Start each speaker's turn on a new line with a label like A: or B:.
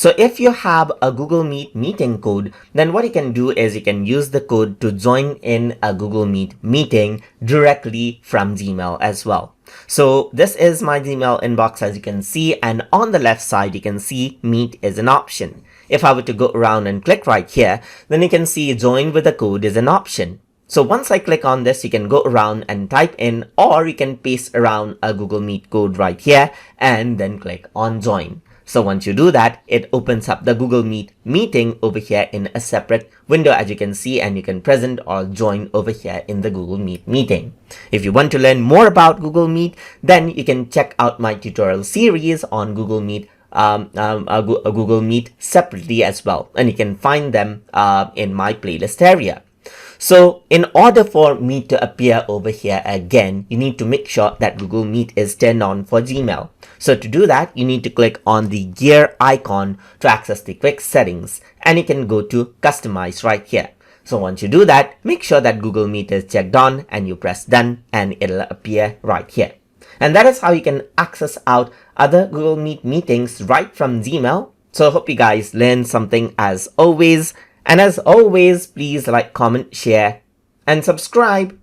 A: So if you have a Google Meet meeting code, then what you can do is you can use the code to join in a Google Meet meeting directly from Gmail as well. So this is my Gmail inbox, as you can see, and on the left side you can see Meet is an option. If I were to go around and click right here, then you can see join with a code is an option. So once I click on this, you can go around and type in, or you can paste around a Google Meet code right here and then click on join. So once you do that, it opens up the Google Meet meeting over here in a separate window, as you can see, and you can present or join over here in the Google Meet meeting. If you want to learn more about Google Meet, then you can check out my tutorial series on Google Meet Google Meet separately as well, and you can find them in my playlist area. So in order for Meet to appear over here again, you need to make sure that Google Meet is turned on for Gmail. So to do that, you need to click on the gear icon to access the quick settings, and you can go to customize right here. So once you do that, make sure that Google Meet is checked on and you press done, and it'll appear right here. And that is how you can access out other Google Meet meetings right from Gmail. So I hope you guys learned something as always. And as always, please like, comment, share, and subscribe.